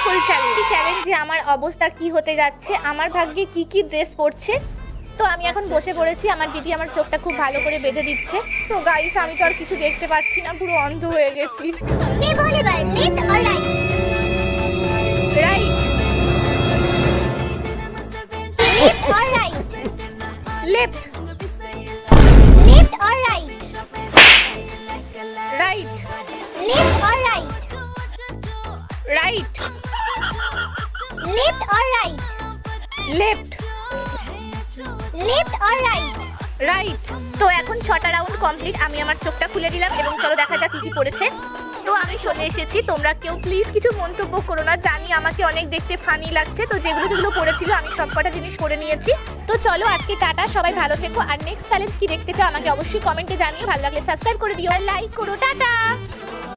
ফুল চ্যালেঞ্জে আমার অবস্থা কি হতে যাচ্ছে, আমার ভাগ্যে কি কি ড্রেস পড়ছে। তো আমি এখন বসে পড়েছি, আমার দিদি আমার চোখটা খুব ভালো করে বেঁধে দিচ্ছে। তো গাইস আমি তো আর কিছু দেখতে পাচ্ছি না, পুরো অন্ধ হয়ে গেছি। Right left Left or right? Right Left or right? Right Left or right? Left Left or right? Right. তো এখন 6টা রাউন্ড কমপ্লিট, আমি আমার চোখটা খুলে দিলাম এবং চলো দেখা যাক কি কি পড়েছে। তো আমি চলে এসেছি, তোমরা কেউ প্লিজ কিছু মন্তব্য করো না, জানি আমাকে অনেক দেখতে ফানি লাগছে। তো যেগুলো যেগুলো পড়েছিল আমি সবকটা জিনিস করে নিয়েছি। তো চলো আজকে টাটা, সবাই ভালো থেকো। আর নেক্সট চ্যালেঞ্জ কি দেখতে চাও আমাকে অবশ্যই কমেন্টে জানিও, ভালো লাগলে সাবস্ক্রাইব করে দিও আর লাইক করো। টাটা।